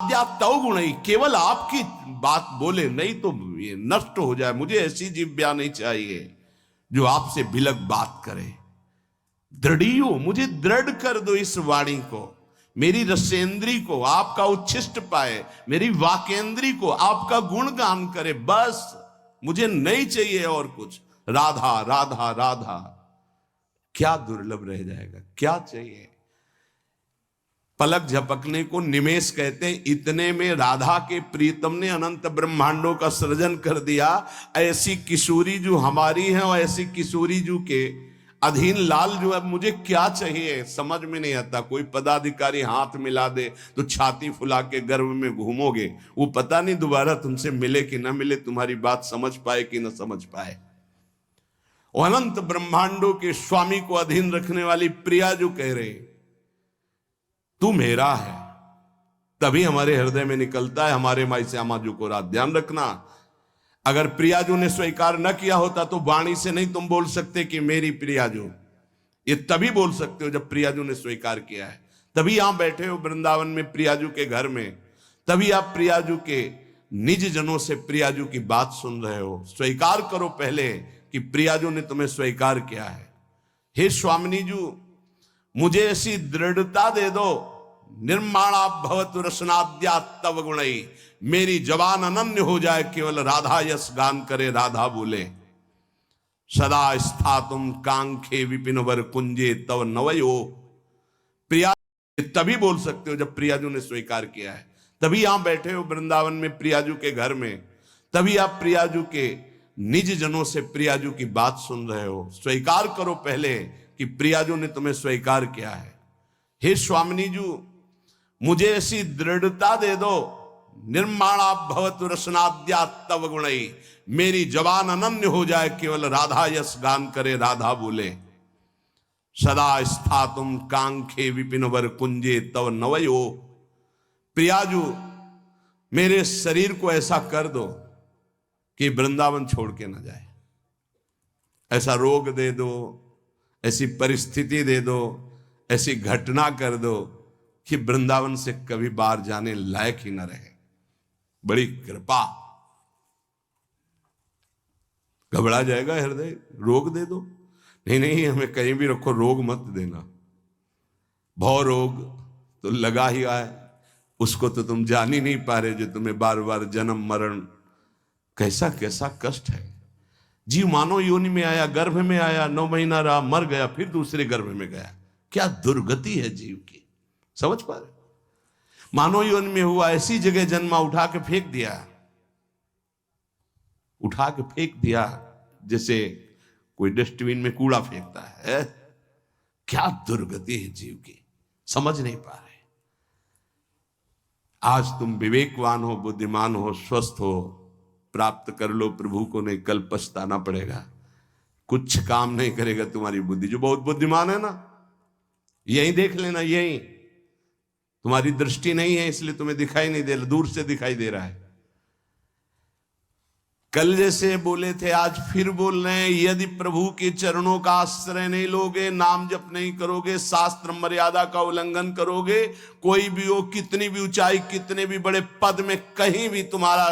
तव गुण ही, केवल आपकी बात बोले, नहीं तो ये नष्ट हो जाए। मुझे ऐसी जिह्वा नहीं चाहिए जो आपसे बिलक बात करे। दृढ़ियो, मुझे दृढ़ कर दो इस वाणी को, मेरी रसेंद्री को आपका उच्छिष्ट पाए, मेरी वाकेंद्री को आपका गुणगान करे। बस मुझे नहीं चाहिए और कुछ। राधा राधा राधा, क्या दुर्लभ रह जाएगा, क्या चाहिए। पलक झपकने को निमेष कहते हैं। इतने में राधा के प्रीतम ने अनंत ब्रह्मांडों का सृजन कर दिया। ऐसी किशोरी जो हमारी है और ऐसी किशोरी जो के अधीन लाल जो है, मुझे क्या चाहिए समझ में नहीं आता। कोई पदाधिकारी हाथ मिला दे तो छाती फुला के गर्भ में घूमोगे, वो पता नहीं दोबारा तुमसे मिले कि ना मिले, तुम्हारी बात समझ पाए कि ना समझ पाए। और अनंत ब्रह्मांडों के स्वामी को अधीन रखने वाली प्रिया जो कह रहे तू मेरा है, तभी हमारे हृदय में निकलता है हमारे माई श्यामा जी को रात। ध्यान रखना, अगर प्रियाजू ने स्वीकार न किया होता तो वाणी से नहीं तुम बोल सकते कि मेरी प्रियाजू। ये तभी बोल सकते हो जब प्रियाजू ने स्वीकार किया है। तभी यहां बैठे हो वृंदावन में प्रियाजू के घर में, तभी आप प्रियाजू के निज जनों से प्रियाजू की बात सुन रहे हो। स्वीकार करो पहले कि प्रियाजू ने तुम्हें स्वीकार किया है। हे स्वामिनी जू, मुझे ऐसी दृढ़ता दे दो, निर्माणा भवतु रसनाद्या तव गुणई, मेरी जवान अनन्य हो जाए, केवल राधा यश गान करे, राधा बोले। सदा स्थातुम कांखे विपिन वर कुंजे तव नवयो। प्रिया तभी बोल सकते हो जब प्रियाजू ने स्वीकार किया है। तभी यहां बैठे हो वृंदावन में प्रियाजू के घर में, तभी आप प्रियाजू के निज जनों से प्रियाजू की बात सुन रहे हो। स्वीकार करो पहले कि प्रियाजू ने तुम्हें स्वीकार किया है। हे स्वामिनी जू, मुझे ऐसी दृढ़ता दे दो, निर्माणा भवतु रसनाद्या तव गुणई, मेरी जवान अनन्य हो जाए, केवल राधा यश गान करे, राधा बोले। सदा स्थातुम कांखे विपिन वर कुंजे तव नवयो। प्रियाजू, मेरे शरीर को ऐसा कर दो कि वृंदावन छोड़ के ना जाए। ऐसा रोग दे दो, ऐसी परिस्थिति दे दो, ऐसी घटना कर दो कि वृंदावन से कभी बाहर जाने लायक ही न रहे। बड़ी कृपा। घबरा जाएगा हृदय, रोग दे दो। नहीं नहीं, हमें कहीं भी रखो, रोग मत देना। भव रोग तो लगा ही आए, उसको तो तुम जान ही नहीं पा रहे, जो तुम्हें बार बार जन्म मरण, कैसा कैसा कष्ट है। जीव मानव योनि में आया, गर्भ में आया, 9 महीना रहा, मर गया, फिर दूसरे गर्भ में गया। क्या दुर्गति है जीव की, समझ पा रहे। मानव योनि में हुआ, ऐसी जगह जन्मा, उठा के फेंक दिया, उठा के फेंक दिया, जैसे कोई डस्टबिन में कूड़ा फेंकता है। क्या दुर्गति है जीव की, समझ नहीं पा रहे। आज तुम विवेकवान हो, बुद्धिमान हो, स्वस्थ हो, प्राप्त कर लो प्रभु को, नहीं कल पछताना पड़ेगा। कुछ काम नहीं करेगा तुम्हारी बुद्धि। जो बहुत बुद्धिमान है ना, यही देख लेना, यही तुम्हारी दृष्टि नहीं है इसलिए तुम्हें दिखाई नहीं दे रहा, दूर से दिखाई दे रहा है। कल जैसे बोले थे आज फिर बोल रहे हैं, यदि प्रभु के चरणों का आश्रय नहीं लोगे, नाम जप नहीं करोगे, शास्त्र मर्यादा का उल्लंघन करोगे, कोई भी हो, कितनी भी ऊंचाई, कितने भी बड़े पद में, कहीं भी तुम्हारा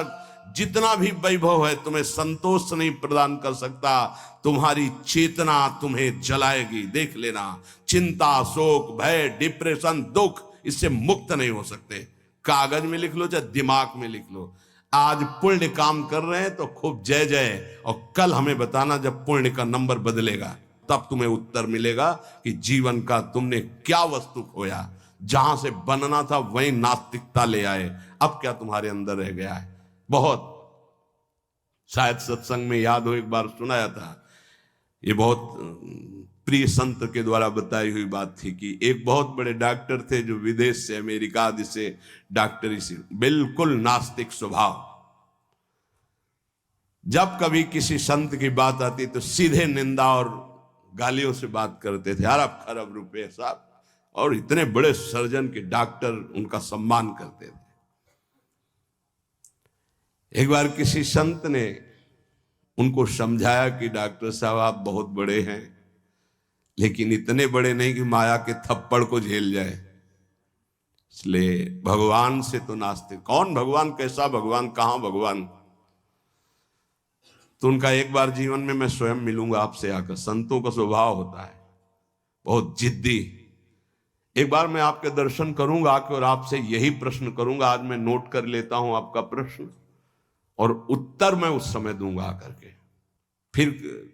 जितना भी वैभव है, तुम्हें संतोष नहीं प्रदान कर सकता। तुम्हारी चेतना तुम्हें जलाएगी, देख लेना। चिंता, शोक, भय, डिप्रेशन, दुख, इससे मुक्त नहीं हो सकते। कागज में लिख लो चाहे दिमाग में लिख लो। आज पुण्य काम कर रहे हैं तो खूब जय जय, और कल हमें बताना जब पुण्य का नंबर बदलेगा, तब तुम्हें उत्तर मिलेगा कि जीवन का तुमने क्या वस्तु खोया। जहां से बनना था वहीं नास्तिकता ले आए, अब क्या तुम्हारे अंदर रह गया है। बहुत, शायद सत्संग में याद हो, एक बार सुनाया था, ये बहुत प्रिय संत के द्वारा बताई हुई बात थी कि एक बहुत बड़े डॉक्टर थे जो विदेश से, अमेरिका आदि से डॉक्टरी से, बिल्कुल नास्तिक स्वभाव। जब कभी किसी संत की बात आती तो सीधे निंदा और गालियों से बात करते थे। अरब खरब रुपए साहब, और इतने बड़े सर्जन के डॉक्टर उनका सम्मान करते थे। एक बार किसी संत ने उनको समझाया कि डॉक्टर साहब आप बहुत बड़े हैं, लेकिन इतने बड़े नहीं कि माया के थप्पड़ को झेल जाए। इसलिए भगवान से तो नास्तिक, कौन भगवान, कैसा भगवान, कहां भगवान। तो उनका एक बार जीवन में मैं स्वयं मिलूंगा आपसे आकर। संतों का स्वभाव होता है बहुत जिद्दी। एक बार मैं आपके दर्शन करूंगा आके और आपसे यही प्रश्न करूंगा। आज मैं नोट कर लेता हूं आपका प्रश्न और उत्तर मैं उस समय दूंगा आकर के। फिर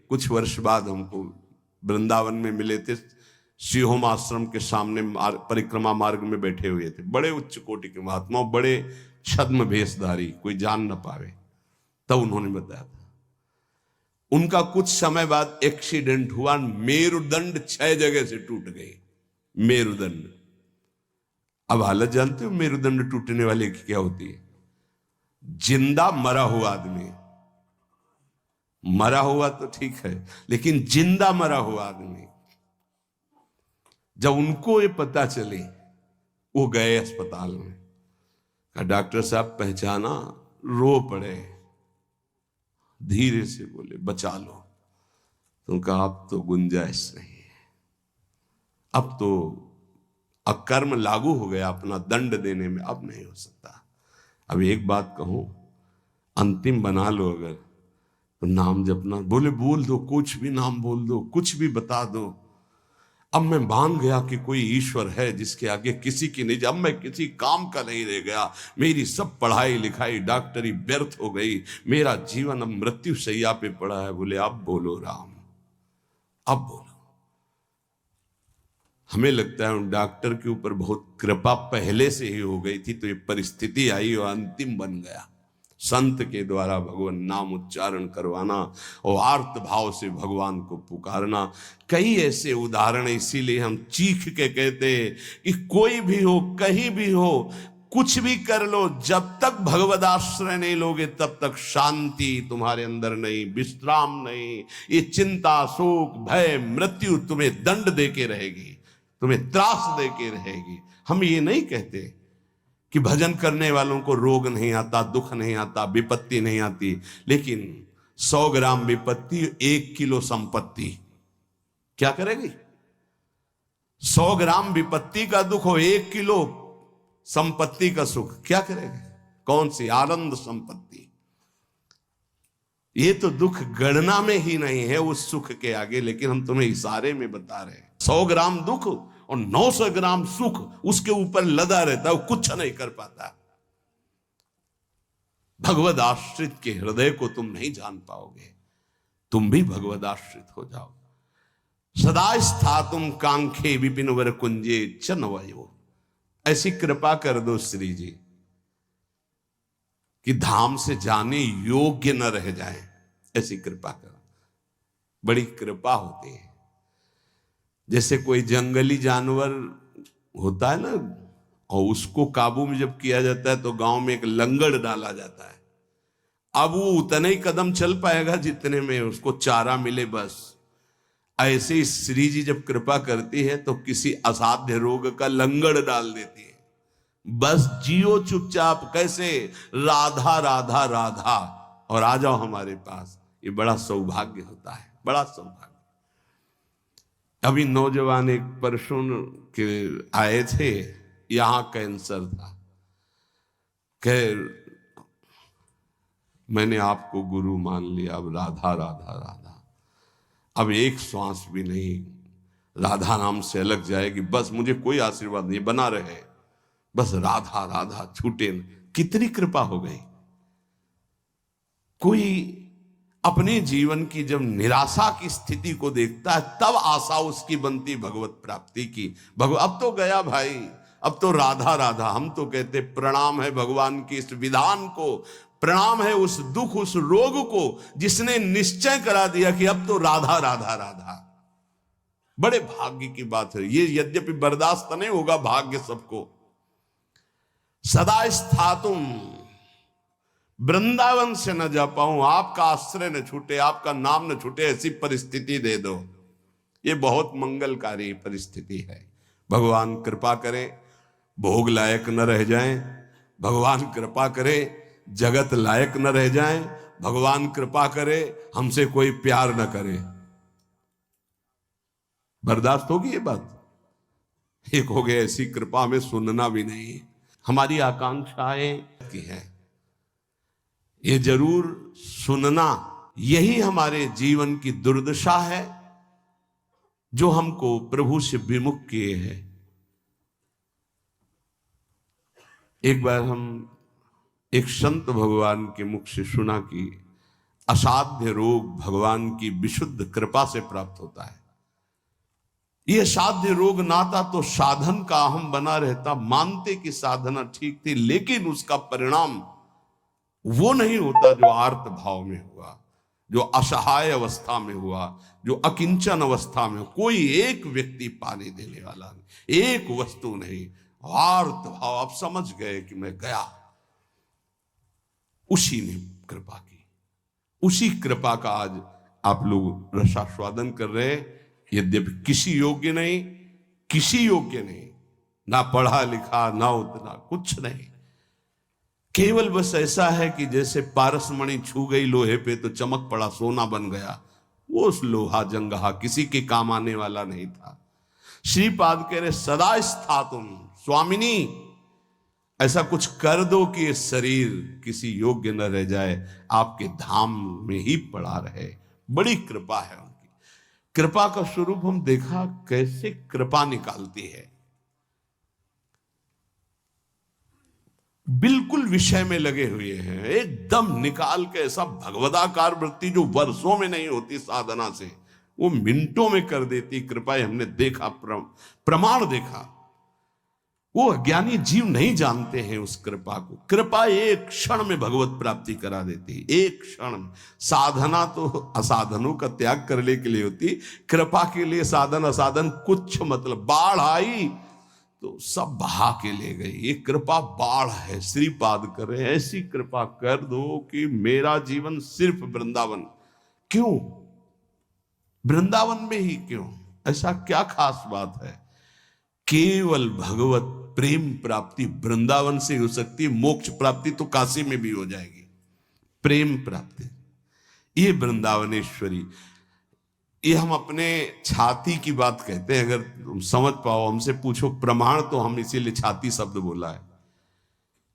कुछ वर्ष बाद हमको वृंदावन में मिले थे, सिंहोम आश्रम के सामने परिक्रमा मार्ग में बैठे हुए थे, बड़े उच्च कोटि के महात्मा, बड़े छद्म भेषधारी, कोई जान न पावे। तब उन्होंने बताया था उनका कुछ समय बाद एक्सीडेंट हुआ, मेरुदंड 6 जगह से टूट गई। मेरुदंड, अब हालत जानते हो मेरुदंड टूटने वाले की क्या होती है? जिंदा मरा हुआ आदमी, मरा हुआ तो ठीक है, लेकिन जिंदा मरा हुआ आदमी, जब उनको ये पता चली वो गए अस्पताल में। कहा डॉक्टर साहब पहचाना? रो पड़े, धीरे से बोले बचा लो। तो कहा अब तो गुंजाइश नहीं है, अब तो अकर्म लागू हो गया, अपना दंड देने में अब नहीं हो सकता। अब एक बात कहूं, अंतिम बना लो अगर तो नाम जपना। बोले बोल दो, कुछ भी नाम बोल दो, कुछ भी बता दो। अब मैं मान गया कि कोई ईश्वर है जिसके आगे किसी की नहीं, अब मैं किसी काम का नहीं रह गया। मेरी सब पढ़ाई लिखाई डॉक्टरी व्यर्थ हो गई, मेरा जीवन अब मृत्यु शैया पे पड़ा है। बोले अब बोलो राम, अब बोलो। हमें लगता है उन डॉक्टर के ऊपर बहुत कृपा पहले से ही हो गई थी, तो ये परिस्थिति आई और अंतिम बन गया। संत के द्वारा भगवान नाम उच्चारण करवाना और आर्त भाव से भगवान को पुकारना, कई ऐसे उदाहरण। इसीलिए हम चीख के कहते हैं कि कोई भी हो, कहीं भी हो, कुछ भी कर लो, जब तक भगवद आश्रय नहीं लोगे तब तक शांति तुम्हारे अंदर नहीं, विश्राम नहीं। ये चिंता, शोक, भय, मृत्यु तुम्हें दंड देके रहेगी, तुम्हें त्रास देके रहेगी। हम ये नहीं कहते कि भजन करने वालों को रोग नहीं आता, दुख नहीं आता, विपत्ति नहीं आती, लेकिन 100 ग्राम विपत्ति 1 किलो संपत्ति क्या करेगी? 100 ग्राम विपत्ति का दुख हो, 1 किलो संपत्ति का सुख क्या करेगा? कौन सी आनंद संपत्ति? ये तो दुख गणना में ही नहीं है उस सुख के आगे। लेकिन हम तुम्हें इशारे में बता रहे हैं, 100 ग्राम दुख और 900 ग्राम सुख उसके ऊपर लदा रहता है, वो कुछ नहीं कर पाता। भगवद आश्रित के हृदय को तुम नहीं जान पाओगे। तुम भी भगवद आश्रित हो जाओ। सदा स्थातुम कांखे विपिन वर कुंजे चनवयो। ऐसी कृपा कर दो श्री जी कि धाम से जाने योग्य न रह जाए, ऐसी कृपा करो। बड़ी कृपा होती है। जैसे कोई जंगली जानवर होता है ना, और उसको काबू में जब किया जाता है तो गांव में एक लंगड़ डाला जाता है। अब वो उतने ही कदम चल पाएगा जितने में उसको चारा मिले, बस। ऐसे ही श्री जी जब कृपा करती है तो किसी असाध्य रोग का लंगड़ डाल देती है, बस जियो चुपचाप। कैसे? राधा राधा राधा, और आ जाओ हमारे पास। ये बड़ा सौभाग्य होता है, बड़ा सौभाग्य। अभी नौजवान एक परसों के आए थे, यहां कैंसर था। कह मैंने आपको गुरु मान लिया, अब राधा राधा राधा, अब एक श्वास भी नहीं राधा नाम से अलग जाएगी, बस मुझे कोई आशीर्वाद नहीं, बना रहे, बस राधा राधा छूटे। कितनी कृपा हो गई। कोई अपने जीवन की जब निराशा की स्थिति को देखता है तब आशा उसकी बनती भगवत प्राप्ति की। अब तो गया भाई, अब तो राधा राधा। हम तो कहते प्रणाम है भगवान की इस विधान को, प्रणाम है उस दुख, उस रोग को जिसने निश्चय करा दिया कि अब तो राधा राधा राधा। बड़े भाग्य की बात है ये, यद्यपि बर्दाश्त नहीं होगा भाग्य सबको। सदा स्थातुम, वृंदावन से न जा पाऊं, आपका आश्रय न छूटे, आपका नाम न छूटे, ऐसी परिस्थिति दे दो। ये बहुत मंगलकारी परिस्थिति है। भगवान कृपा करे भोग लायक न रह जाएं, भगवान कृपा करे जगत लायक न रह जाएं, भगवान कृपा करे हमसे कोई प्यार न करे। बर्दाश्त होगी ये बात? एक हो गया ऐसी कृपा में सुनना भी नहीं। हमारी आकांक्षाएं की है, ये जरूर सुनना, यही हमारे जीवन की दुर्दशा है जो हमको प्रभु से विमुख किए हैं। एक बार हम एक संत भगवान के मुख से सुना कि असाध्य रोग भगवान की विशुद्ध कृपा से प्राप्त होता है। यह साध्य रोग नाता तो साधन का अहम बना रहता, मानते कि साधना ठीक थी, लेकिन उसका परिणाम वो नहीं होता जो आर्त भाव में हुआ, जो असहाय अवस्था में हुआ, जो अकिंचन अवस्था में। कोई एक व्यक्ति पानी देने वाला नहीं, एक वस्तु नहीं, आर्त भाव। आप समझ गए कि मैं गया, उसी ने कृपा की, उसी कृपा का आज आप लोग रसास्वादन कर रहे हैं। यद्यपि किसी योग्य नहीं, किसी योग्य नहीं, ना पढ़ा लिखा, ना उतना कुछ नहीं, केवल बस ऐसा है कि जैसे पारसमणि छू गई लोहे पे तो चमक पड़ा, सोना बन गया। वो उस लोहा जंगहा किसी के काम आने वाला नहीं था। श्रीपाद कह रहे सदा स्थातुम स्वामिनी, ऐसा कुछ कर दो कि ये शरीर किसी योग्य न रह जाए, आपके धाम में ही पड़ा रहे। बड़ी कृपा है उनकी। कृपा का स्वरूप हम देखा कैसे कृपा निकालती है। बिल्कुल विषय में लगे हुए हैं, एकदम निकाल के ऐसा भगवदाकार वृत्ति जो वर्षों में नहीं होती साधना से, वो मिनटों में कर देती कृपा। हमने देखा, प्रमाण देखा। वो अज्ञानी जीव नहीं जानते हैं उस कृपा को। कृपा एक क्षण में भगवत प्राप्ति करा देती, एक क्षण में। साधना तो असाधनों का त्याग करने के लिए होती, कृपा के लिए साधन असाधन कुछ मतलब। बाढ़ आई तो सब बहा के ले गई, ये कृपा बाढ़ है। श्रीपाद कर रहे ऐसी कृपा कर दो कि मेरा जीवन सिर्फ वृंदावन। क्यों वृंदावन में ही? क्यों? ऐसा क्या खास बात है? केवल भगवत प्रेम प्राप्ति वृंदावन से हो सकती है। मोक्ष प्राप्ति तो काशी में भी हो जाएगी, प्रेम प्राप्ति ये वृंदावनेश्वरी। ये हम अपने छाती की बात कहते हैं, अगर तुम समझ पाओ, हमसे पूछो प्रमाण, तो हम इसीलिए छाती शब्द बोला है।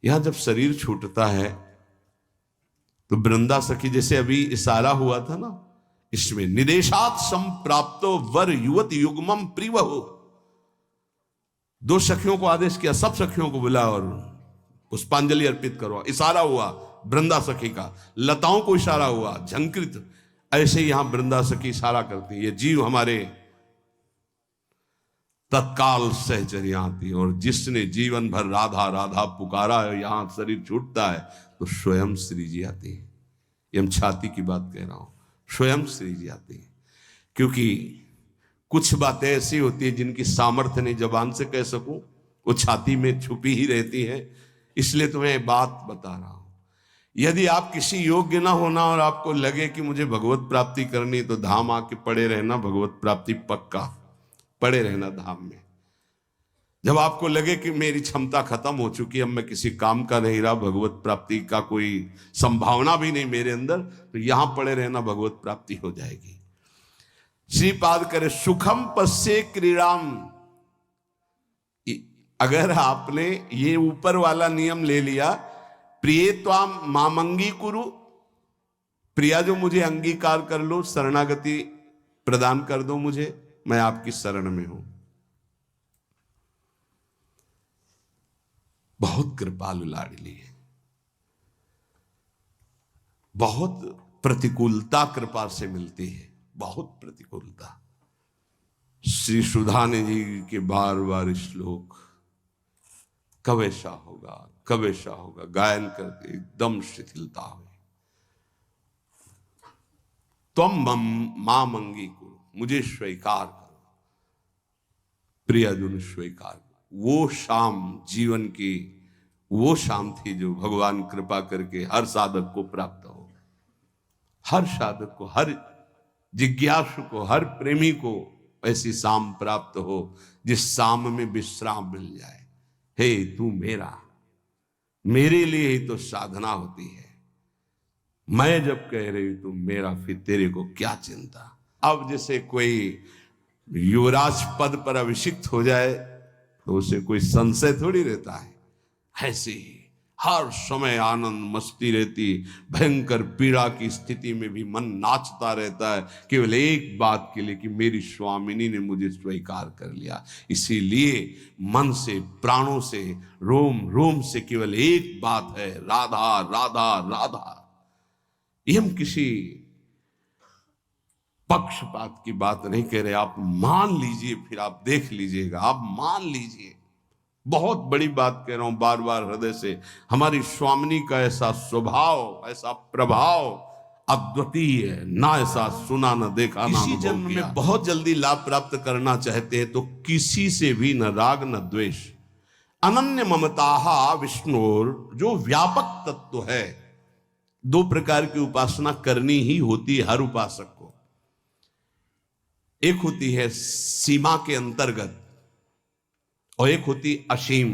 यहां जब शरीर छूटता है तो वृंदा सखी, जैसे अभी इशारा हुआ था ना, इसमें निदेशात संप्राप्तो वर युवत युग्मम प्रिवहु। दो सखियों को आदेश किया, सब सखियों को बुला और पुष्पांजलि अर्पित करो। इशारा हुआ वृंदा सखी का, लताओं को इशारा हुआ, झंकृत। ऐसे यहां वृंदा सखी इशारा करती है। ये जीव हमारे तत्काल सहचर्याती, और जिसने जीवन भर राधा राधा पुकारा है, यहां शरीर छूटता है तो स्वयं श्री जी आती है। ये हम छाती की बात कह रहा हूं, स्वयं श्री जी आती है। क्योंकि कुछ बातें ऐसी होती है जिनकी सामर्थ्य नहीं जबान से कह सकूं, वो छाती में छुपी ही रहती है। इसलिए तुम्हें बात बता रहा हूं। यदि आप किसी योग्य ना होना और आपको लगे कि मुझे भगवत प्राप्ति करनी, तो धाम आके पड़े रहना, भगवत प्राप्ति पक्का। पड़े रहना धाम में। जब आपको लगे कि मेरी क्षमता खत्म हो चुकी, अब मैं किसी काम का नहीं रहा, भगवत प्राप्ति का कोई संभावना भी नहीं मेरे अंदर, तो यहां पड़े रहना, भगवत प्राप्ति हो जाएगी। श्रीपाद करे सुखम पश्ये क्रीड़ाम। अगर आपने ये ऊपर वाला नियम ले लिया, प्रिय त्वाम मामंगी कुरु, प्रिया जो मुझे अंगीकार कर लो, शरणागति प्रदान कर दो मुझे, मैं आपकी शरण में हूं। बहुत कृपालु लाडली है। बहुत प्रतिकूलता कृपा से मिलती है, बहुत प्रतिकूलता। श्री सुधाने जी के बार बार श्लोक, कब ऐसा होगा, कब ऐसा होगा, गायन करके एकदम शिथिलता हुई। तुम मां मंगी को, मुझे स्वीकार करो, प्रियजन स्वीकार करो। वो शाम जीवन की वो शाम थी जो भगवान कृपा करके हर साधक को प्राप्त हो, हर साधक को, हर जिज्ञासु को, हर प्रेमी को ऐसी शाम प्राप्त हो जिस शाम में विश्राम मिल जाए। हे तू मेरा, मेरे लिए ही तो साधना होती है। मैं जब कह रही हूं तू मेरा, फिर तेरे को क्या चिंता। अब जैसे कोई युवराज पद पर अभिषिक्त हो जाए तो उसे कोई संशय थोड़ी रहता है। ऐसे ही हर समय आनंद मस्ती रहती, भयंकर पीड़ा की स्थिति में भी मन नाचता रहता है, केवल एक बात के लिए कि मेरी स्वामिनी ने मुझे स्वीकार कर लिया। इसीलिए मन से, प्राणों से, रोम रोम से केवल एक बात है, राधा राधा राधा। ये हम किसी पक्षपात की बात नहीं कह रहे, आप मान लीजिए, फिर आप देख लीजिएगा, आप मान लीजिए। बहुत बड़ी बात कह रहा हूं बार बार हृदय से। हमारी स्वामिनी का ऐसा स्वभाव, ऐसा प्रभाव अद्वितीय है, ना ऐसा सुना न देखा ना अनुभव किया। जन्म में बहुत जल्दी लाभ प्राप्त करना चाहते हैं तो किसी से भी न राग न द्वेष। अनन्य ममता विष्णुर, जो व्यापक तत्व है। दो प्रकार की उपासना करनी ही होती है हर उपासक को। एक होती है सीमा के अंतर्गत और एक होती असीम।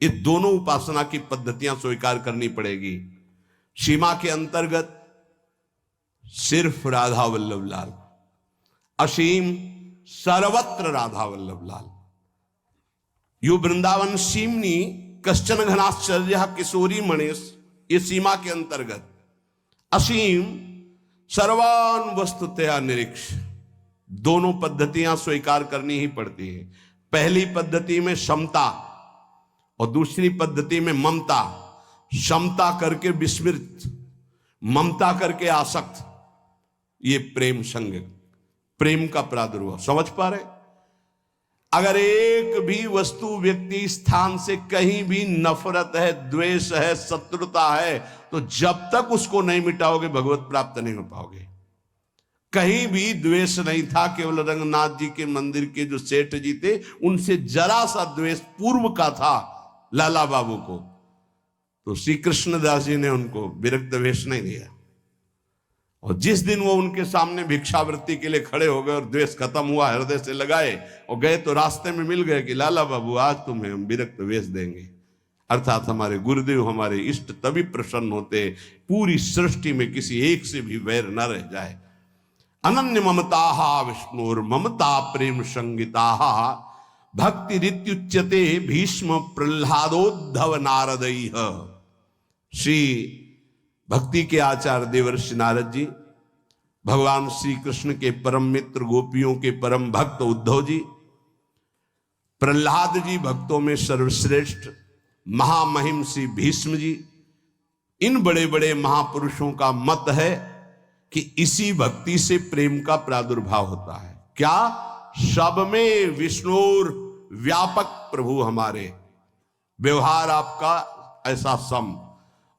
ये दोनों उपासना की पद्धतियां स्वीकार करनी पड़ेगी। सीमा के अंतर्गत सिर्फ राधा वल्लभ लाल, असीम सर्वत्र राधा वल्लभ लाल। यो वृंदावन सीमनी कश्चन घनाश्चर्य किशोरी मणेश, ये सीमा के अंतर्गत। असीम सर्वान वस्तुतया निरीक्ष। दोनों पद्धतियां स्वीकार करनी ही पड़ती है। पहली पद्धति में समता और दूसरी पद्धति में ममता। समता करके विस्मृत, ममता करके आसक्त। ये प्रेम संग, प्रेम का प्रादुर्भाव। समझ पा रहे? अगर एक भी वस्तु, व्यक्ति, स्थान से कहीं भी नफरत है, द्वेष है, शत्रुता है, तो जब तक उसको नहीं मिटाओगे भगवत प्राप्त नहीं हो पाओगे। कहीं भी द्वेष नहीं था। केवल रंगनाथ जी के मंदिर के जो सेठ जी थे, उनसे जरा सा द्वेष पूर्व का था लाला बाबू को, तो श्री कृष्णदास जी ने उनको विरक्त वेश नहीं दिया। और जिस दिन वो उनके सामने भिक्षावृत्ति के लिए खड़े हो गए और द्वेष खत्म हुआ, हृदय से लगाए और गए, तो रास्ते में मिल गए कि लाला बाबू आज तुम्हें हम विरक्त वेश देंगे। अर्थात हमारे गुरुदेव, हमारे इष्ट तभी प्रसन्न होते पूरी सृष्टि में किसी एक से भी वैर न रह जाए। अनन्य ममता विष्णुर ममता प्रेम संगीता भक्ति रित्युच्यते भीष्म प्रह्लादोद्धव नारदई। श्री भक्ति के आचार्य देवर्षि नारद जी, भगवान श्री कृष्ण के परम मित्र, गोपियों के परम भक्त उद्धव जी, प्रह्लाद जी भक्तों में सर्वश्रेष्ठ, महामहिम श्री भीष्म जी, इन बड़े बड़े महापुरुषों का मत है कि इसी भक्ति से प्रेम का प्रादुर्भाव होता है। क्या? सब में विष्णुर व्यापक प्रभु हमारे, व्यवहार आपका ऐसा सम,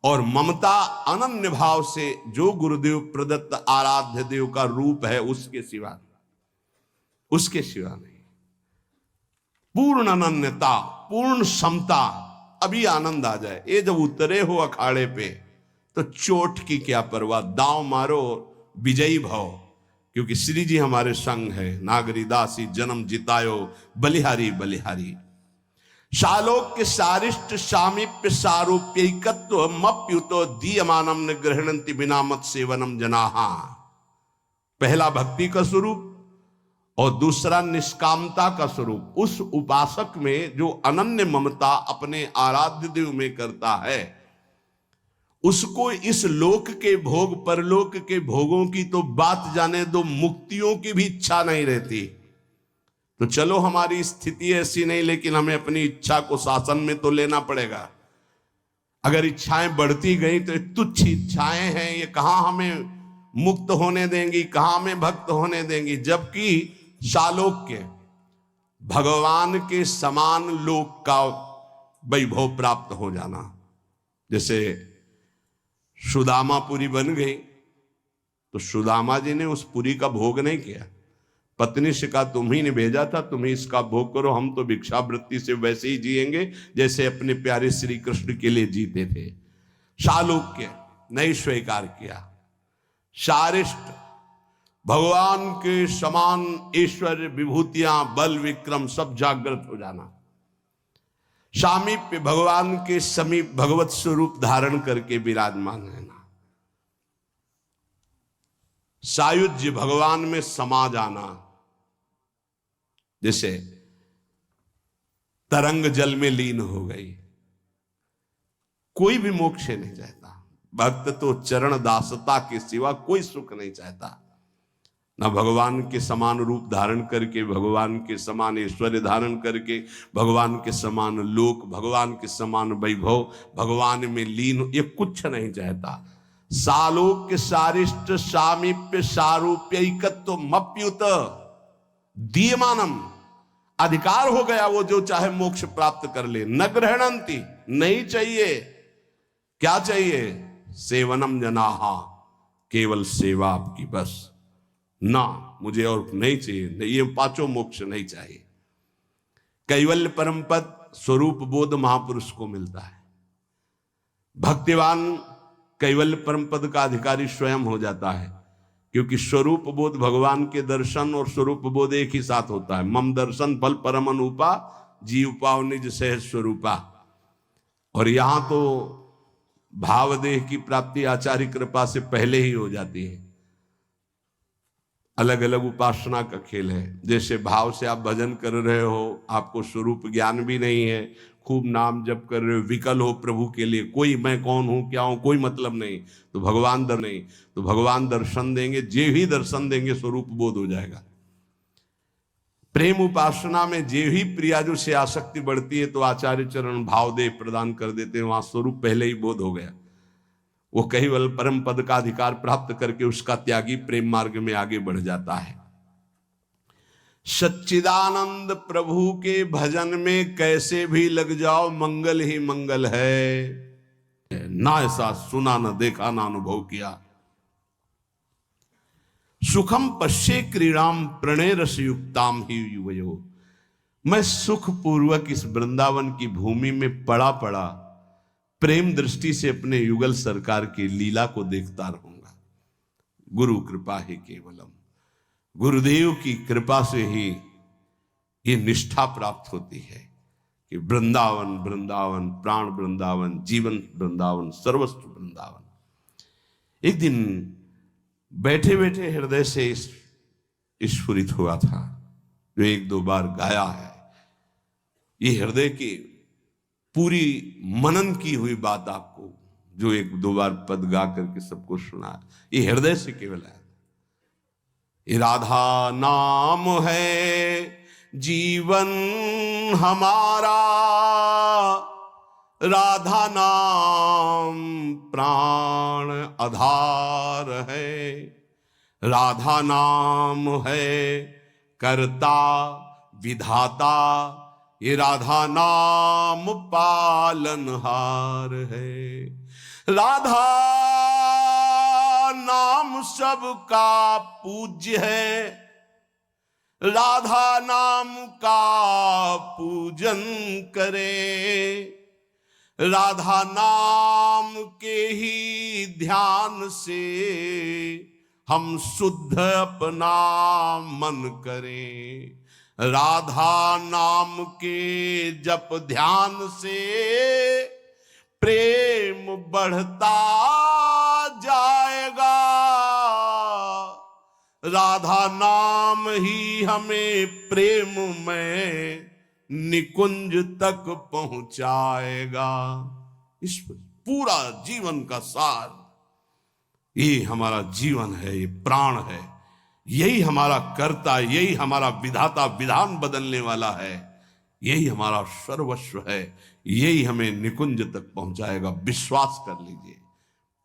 और ममता अनन्य भाव से जो गुरुदेव प्रदत्त आराध्य देव का रूप है उसके सिवा, उसके सिवा नहीं। पूर्ण अनन्यता, पूर्ण समता। अभी आनंद आ जाए। ये जब उतरे हो अखाड़े पे तो चोट की क्या परवाह, दांव मारो, विजयी भव, क्योंकि श्री जी हमारे संग है। नागरी दासी जन्म जितायो, बलिहारी बलिहारी। शालोक्य सारिष्ट सामीप्य सारूप्यैकत्व मप्युतो दीयमानम न गृह्णन्ति बिना मत सेवनम जनाहा। पहला भक्ति का स्वरूप और दूसरा निष्कामता का स्वरूप। उस उपासक में जो अनन्य ममता अपने आराध्य देव में करता है, उसको इस लोक के भोग, परलोक के भोगों की तो बात जाने दो, मुक्तियों की भी इच्छा नहीं रहती। तो चलो हमारी स्थिति ऐसी नहीं, लेकिन हमें अपनी इच्छा को शासन में तो लेना पड़ेगा। अगर इच्छाएं बढ़ती गई तो तुच्छ इच्छाएं हैं, ये कहां हमें मुक्त होने देंगी, कहां हमें भक्त होने देंगी। जबकि शालोक्य, भगवान के समान लोक का वैभव प्राप्त हो जाना। जैसे सुदामा पुरी बन गई तो सुदामा जी ने उस पुरी का भोग नहीं किया। पत्नी से कहा तुम्ही ने भेजा था, तुम्ही इसका भोग करो, हम तो भिक्षावृत्ति से वैसे ही जिएंगे जैसे अपने प्यारे श्री कृष्ण के लिए जीते थे। शालोक्य नहीं स्वीकार किया। शारिष्ट, भगवान के समान ऐश्वर्य, विभूतियां, बल, विक्रम सब जागृत हो जाना। सामीप्य, भगवान के समीप भगवत स्वरूप धारण करके विराजमान रहना। सायुज्य, भगवान में समा जाना। जैसे तरंग जल में लीन हो गई। कोई भी मोक्ष नहीं चाहता। भक्त तो चरण दासता के सिवा कोई सुख नहीं चाहता। ना भगवान के समान रूप धारण करके, भगवान के समान ऐश्वर्य धारण करके, भगवान के समान लोक, भगवान के समान वैभव, भगवान में लीन, ये कुछ नहीं चाहता। सालोक्य सारिष्ट सामीप्य सारूप्यैकत्व मप्युत दीयमानम, अधिकार हो गया वो जो चाहे मोक्ष प्राप्त कर ले। न ग्रहणंती, नहीं चाहिए। क्या चाहिए? सेवनम जनाहा, केवल सेवा आपकी बस। ना मुझे और नहीं चाहिए, नहीं, ये पांचों मोक्ष नहीं चाहिए। कैवल्य परम पद स्वरूप बोध महापुरुष को मिलता है। भक्तिवान कैवल्य परम पद का अधिकारी स्वयं हो जाता है, क्योंकि स्वरूप बोध भगवान के दर्शन और स्वरूप बोध एक ही साथ होता है। मम दर्शन फल परम अनुपा, जीव पाव निज सहज स्वरूपा। और यहां तो भावदेह की प्राप्ति आचार्य कृपा से पहले ही हो जाती है। अलग अलग उपासना का खेल है। जैसे भाव से आप भजन कर रहे हो, आपको स्वरूप ज्ञान भी नहीं है, खूब नाम जप कर रहे हो, विकल हो प्रभु के लिए, कोई मैं कौन हूं क्या हूं कोई मतलब नहीं, तो भगवान दर्शन देंगे। जे ही दर्शन देंगे स्वरूप बोध हो जाएगा। प्रेम उपासना में जे ही प्रियाजू से आसक्ति बढ़ती है तो आचार्य चरण भावदेह प्रदान कर देते हैं, वहां स्वरूप पहले ही बोध हो गया। वो केवल परम पद का अधिकार प्राप्त करके उसका त्यागी प्रेम मार्ग में आगे बढ़ जाता है। सच्चिदानंद प्रभु के भजन में कैसे भी लग जाओ, मंगल ही मंगल है। ना ऐसा सुना, न देखा, ना अनुभव किया। सुखम पश्ये क्रीड़ाम प्रणय रस युक्ताम ही युवयो। मैं सुख पूर्वक इस वृंदावन की भूमि में पड़ा पड़ा प्रेम दृष्टि से अपने युगल सरकार की लीला को देखता रहूंगा। गुरु कृपा ही केवलम, गुरुदेव की कृपा से ही ये निष्ठा प्राप्त होती है कि वृंदावन वृंदावन, प्राण वृंदावन, जीवन वृंदावन, सर्वस्व वृंदावन। एक दिन बैठे बैठे हृदय से स्फुरित हुआ था, जो एक दो बार गाया है। ये हृदय की पूरी मनन की हुई बात आपको जो एक दो बार पद गा करके सबको सुना, ये हृदय से केवल है। ये राधा नाम है जीवन हमारा, राधा नाम प्राण आधार है, राधा नाम है कर्ता विधाता, ये राधा नाम पालनहार है। राधा नाम सबका पूज्य है, राधा नाम का पूजन करे, राधा नाम के ही ध्यान से हम शुद्ध अपना मन करें। राधा नाम के जप ध्यान से प्रेम बढ़ता जाएगा, राधा नाम ही हमें प्रेम में निकुंज तक पहुंचाएगा। इस पूरा जीवन का सार, ये हमारा जीवन है, ये प्राण है, यही हमारा कर्ता, यही हमारा विधाता, विधान बदलने वाला है, यही हमारा सर्वस्व है, यही हमें निकुंज तक पहुंचाएगा। विश्वास कर लीजिए।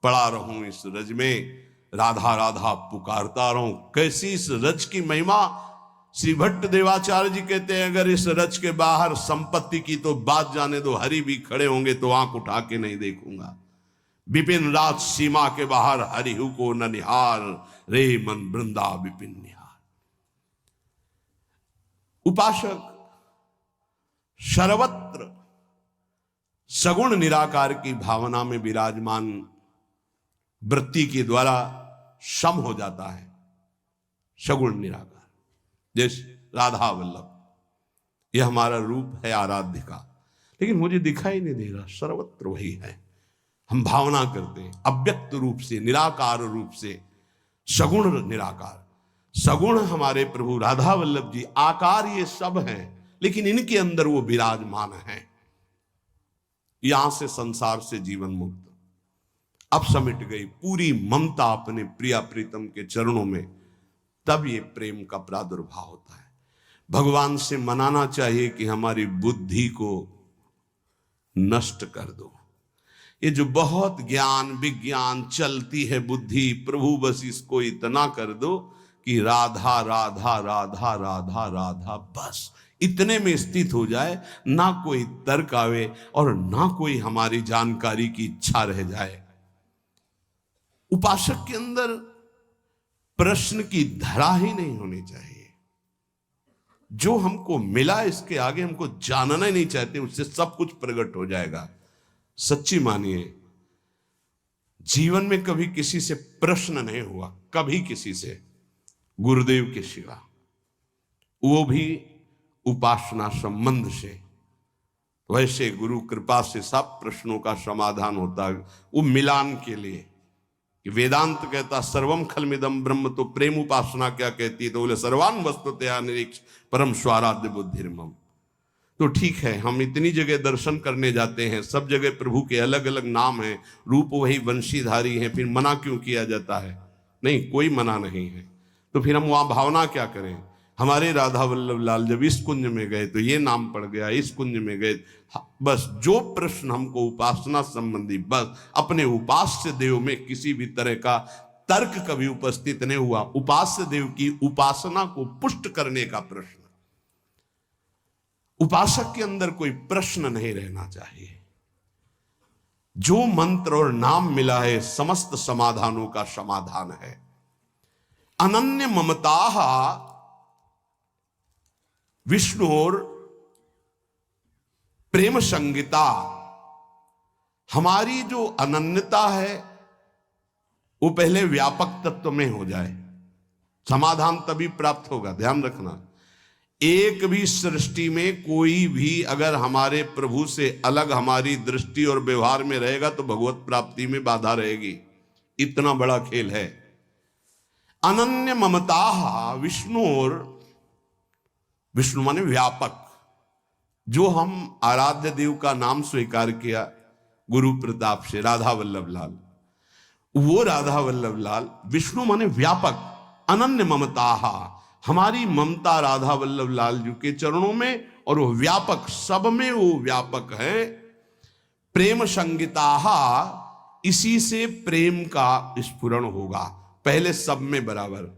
पड़ा रहूं इस रज में, राधा राधा पुकारता रहूं। कैसी इस रज की महिमा। श्री भट्ट देवाचार्य जी कहते हैं, अगर इस रज के बाहर संपत्ति की तो बात जाने दो, हरि भी खड़े होंगे तो आंख उठा के नहीं देखूंगा। विपिन राज सीमा के बाहर हरिहु को न निहार, रे मन वृंदा विपिन निहार। उपासक सर्वत्र सगुण निराकार की भावना में विराजमान वृत्ति के द्वारा सम हो जाता है। सगुण निराकार, जैसे राधा वल्लभ, यह हमारा रूप है आराध्य का, लेकिन मुझे दिखाई नहीं दे रहा, सर्वत्र वही है। हम भावना करते हैं अव्यक्त रूप से, निराकार रूप से, सगुण निराकार। सगुण हमारे प्रभु राधा वल्लभ जी, आकार ये सब हैं, लेकिन इनके अंदर वो विराजमान है। यहां से संसार से जीवन मुक्त अब समिट गई पूरी ममता अपने प्रिया प्रीतम के चरणों में, तब ये प्रेम का प्रादुर्भाव होता है। भगवान से मनाना चाहिए कि हमारी बुद्धि को नष्ट कर दो। ये जो बहुत ज्ञान विज्ञान चलती है बुद्धि, प्रभु बस इसको इतना कर दो कि राधा राधा राधा राधा राधा, बस इतने में स्थित हो जाए, ना कोई तर्क आवे और ना कोई हमारी जानकारी की इच्छा रह जाए। उपासक के अंदर प्रश्न की धरा ही नहीं होनी चाहिए। जो हमको मिला इसके आगे हमको जानना ही नहीं चाहते, उससे सब कुछ प्रकट हो जाएगा। सच्ची मानिए, जीवन में कभी किसी से प्रश्न नहीं हुआ, कभी किसी से, गुरुदेव के सिवा, वो भी उपासना संबंध से। वैसे गुरु कृपा से सब प्रश्नों का समाधान होता है, वो मिलान के लिए। वेदांत कहता सर्वम खलमिदम ब्रह्म, तो प्रेम उपासना क्या कहती है? तो बोले सर्वान वस्तुतया निरीक्ष परम स्वाराध्य बुद्धिर्मम। तो ठीक है, हम इतनी जगह दर्शन करने जाते हैं, सब जगह प्रभु के अलग अलग नाम हैं, रूप वही वंशीधारी हैं, फिर मना क्यों किया जाता है? नहीं, कोई मना नहीं है। तो फिर हम वहां भावना क्या करें? हमारे राधा वल्लभ लाल जब इस कुंज में गए तो ये नाम पड़ गया, इस कुंज में गए, बस जो प्रश्न हमको उपासना संबंधी, बस अपने उपास्य देव में किसी भी तरह का तर्क कभी उपस्थित नहीं हुआ। उपास्य देव की उपासना को पुष्ट करने का प्रश्न, उपासक के अंदर कोई प्रश्न नहीं रहना चाहिए। जो मंत्र और नाम मिला है समस्त समाधानों का समाधान है। अनन्य ममता विष्णुर प्रेम संगीता। हमारी जो अनन्यता है वो पहले व्यापक तत्व में हो जाए, समाधान तभी प्राप्त होगा। ध्यान रखना, एक भी सृष्टि में कोई भी अगर हमारे प्रभु से अलग हमारी दृष्टि और व्यवहार में रहेगा तो भगवत प्राप्ति में बाधा रहेगी। इतना बड़ा खेल है। अनन्य ममता विष्णुर, विष्णु माने व्यापक। जो हम आराध्य देव का नाम स्वीकार किया गुरु प्रताप से, राधा वल्लभ लाल, वो राधा वल्लभ लाल विष्णु माने व्यापक। अनन्य ममता, हमारी ममता राधा वल्लभ लाल जी के चरणों में, और वो व्यापक, सब में वो व्यापक है। प्रेम संगीता, इसी से प्रेम का स्फुरण होगा, पहले सब में बराबर।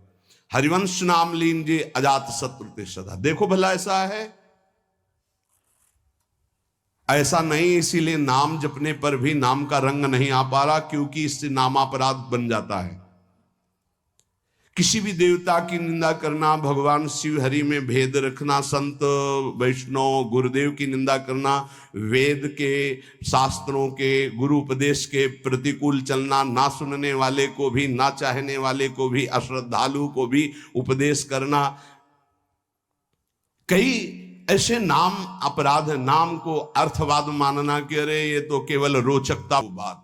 हरिवंश नाम लीजिए अजात शत्रु ते सदा। देखो भला ऐसा है? ऐसा नहीं, इसीलिए नाम जपने पर भी नाम का रंग नहीं आ पा रहा, क्योंकि इससे नामापराध बन जाता है। किसी भी देवता की निंदा करना, भगवान शिव हरि में भेद रखना, संत वैष्णव गुरुदेव की निंदा करना, वेद के शास्त्रों के गुरु उपदेश के प्रतिकूल चलना, ना सुनने वाले को भी, ना चाहने वाले को भी, अश्रद्धालु को भी उपदेश करना, कई ऐसे नाम अपराध। नाम को अर्थवाद मानना कि अरे ये तो केवल रोचकता बात।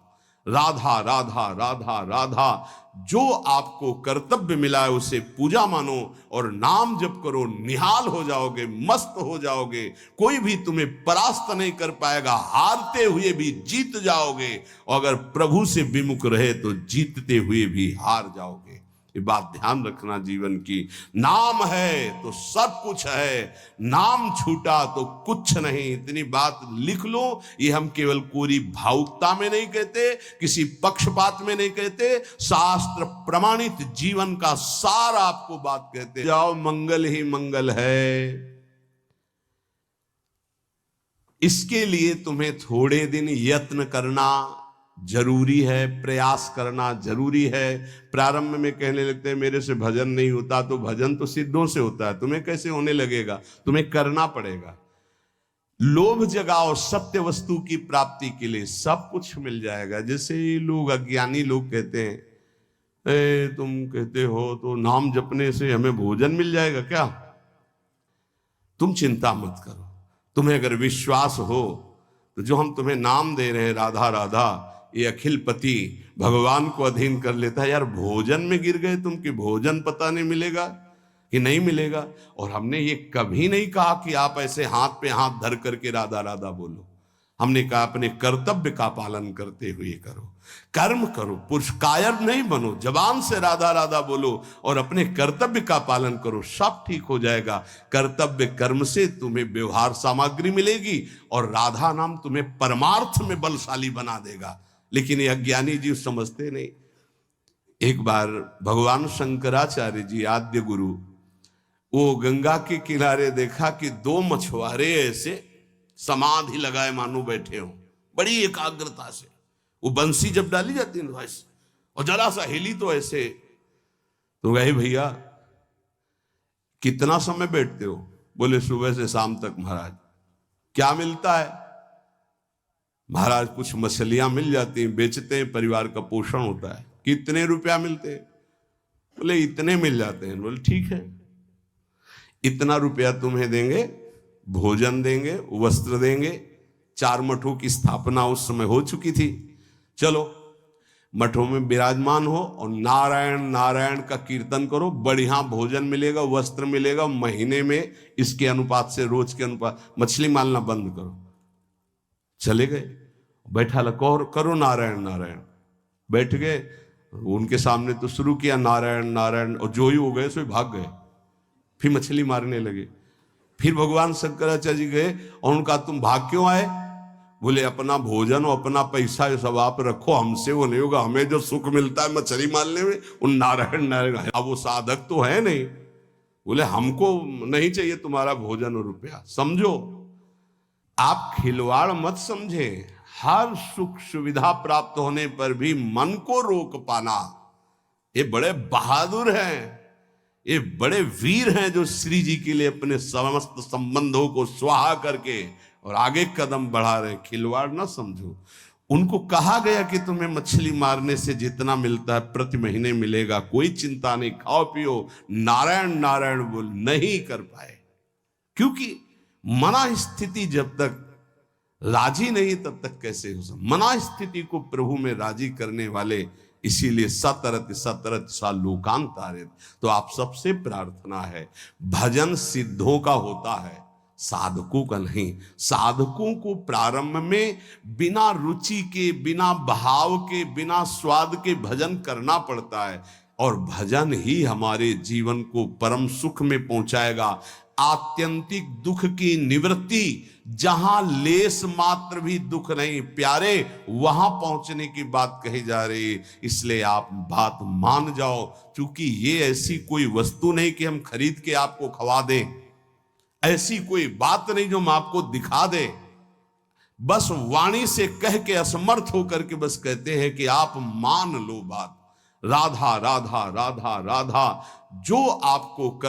राधा राधा राधा राधा, जो आपको कर्तव्य मिला है उसे पूजा मानो और नाम जप करो, निहाल हो जाओगे, मस्त हो जाओगे। कोई भी तुम्हें परास्त नहीं कर पाएगा, हारते हुए भी जीत जाओगे, और अगर प्रभु से विमुख रहे तो जीतते हुए भी हार जाओगे। ये बात ध्यान रखना जीवन की। नाम है तो सब कुछ है, नाम छूटा तो कुछ नहीं। इतनी बात लिख लो। ये हम केवल कोरी भावुकता में नहीं कहते, किसी पक्षपात में नहीं कहते, शास्त्र प्रमाणित जीवन का सार आपको बात कहते जाओ। मंगल ही मंगल है। इसके लिए तुम्हें थोड़े दिन यत्न करना जरूरी है, प्रयास करना जरूरी है। प्रारंभ में कहने लगते हैं मेरे से भजन नहीं होता, तो भजन तो सिद्धों से होता है, तुम्हें कैसे होने लगेगा? तुम्हें करना पड़ेगा। लोभ जगाओ सत्य वस्तु की प्राप्ति के लिए, सब कुछ मिल जाएगा। जैसे लोग, अज्ञानी लोग कहते हैं तुम कहते हो तो नाम जपने से हमें भोजन मिल जाएगा क्या? तुम चिंता मत करो। तुम्हें अगर विश्वास हो तो जो हम तुम्हें नाम दे रहे हैं राधा राधा, ये अखिल पति भगवान को अधीन कर लेता है। यार भोजन में गिर गए तुम कि भोजन पता नहीं मिलेगा? कि नहीं मिलेगा। और हमने ये कभी नहीं कहा कि आप ऐसे हाथ पे हाथ धर करके राधा राधा बोलो। हमने कहा अपने कर्तव्य का पालन करते हुए करो, कर्म करो, पुरुष कायर नहीं बनो, जबान से राधा राधा बोलो और अपने कर्तव्य का पालन करो, सब ठीक हो जाएगा। कर्तव्य कर्म से तुम्हें व्यवहार सामग्री मिलेगी और राधा नाम तुम्हें परमार्थ में बलशाली बना देगा। लेकिन ये अज्ञानी जीव समझते नहीं। एक बार भगवान शंकराचार्य जी आद्य गुरु, वो गंगा के किनारे देखा कि दो मछुआरे ऐसे समाधि लगाए मानो बैठे हो, बड़ी एकाग्रता से। वो बंसी जब डाली जाती है ना ऐसे, और जरा सा हिली तो ऐसे। तो गए भैया कितना समय बैठते हो? बोले सुबह से शाम तक महाराज। क्या मिलता है? महाराज कुछ मछलियां मिल जाती हैं, बेचते हैं, परिवार का पोषण होता है। कितने रुपया मिलते हैं? बोले इतने मिल जाते हैं। बोले ठीक है, इतना रुपया तुम्हें देंगे, भोजन देंगे, वस्त्र देंगे। 4 मठों की स्थापना उस समय हो चुकी थी। चलो मठों में विराजमान हो और नारायण नारायण का कीर्तन करो, बढ़िया भोजन मिलेगा, वस्त्र मिलेगा। महीने में इसके अनुपात से, रोज के अनुपात, मछली मारना बंद करो। चले गए, बैठा लगा करो नारायण नारायण। बैठ गए, उनके सामने तो शुरू किया नारायण नारायण, और जो ही हो गए सो भाग गए। फिर मछली मारने लगे। फिर भगवान शंकराचार्य जी गए और उनका तुम भाग क्यों आए? बोले अपना भोजन और अपना पैसा ये सब आप रखो, हमसे वो नहीं होगा। हमें जो सुख मिलता है मछली मारने में, उन नारायण नारायण। अब वो साधक तो है नहीं। बोले हमको नहीं चाहिए तुम्हारा भोजन और रुपया। समझो, आप खिलवाड़ मत समझे। हर सुख सुविधा प्राप्त होने पर भी मन को रोक पाना, ये बड़े बहादुर हैं, ये बड़े वीर हैं जो श्री जी के लिए अपने समस्त संबंधों को स्वाहा करके और आगे कदम बढ़ा रहे। खिलवाड़ ना समझो। उनको कहा गया कि तुम्हें मछली मारने से जितना मिलता है प्रति महीने मिलेगा, कोई चिंता नहीं, खाओ पियो, नारायण नारायण बोल। नहीं कर पाए, क्योंकि मना स्थिति जब तक राजी नहीं तब तक कैसे हो सकता। मना स्थिति को प्रभु में राजी करने वाले, इसीलिए सतरत सतरत सा लोकांतारित। तो आप सबसे प्रार्थना है, भजन सिद्धों का होता है, साधकों का नहीं। साधकों को प्रारंभ में बिना रुचि के, बिना भाव के, बिना स्वाद के भजन करना पड़ता है, और भजन ही हमारे जीवन को परम सुख में पहुंचाएगा। आत्यंतिक दुख की निवृत्ति, जहां लेस मात्र भी दुख नहीं प्यारे, वहां पहुंचने की बात कही जा रही है। इसलिए आप बात मान जाओ, क्योंकि ये ऐसी कोई वस्तु नहीं कि हम खरीद के आपको खवा दें, ऐसी कोई बात नहीं जो हम आपको दिखा दें। बस वाणी से कह के असमर्थ होकर के बस कहते हैं कि आप मान लो बात। राधा राधा राधा राधा, जो आपको कर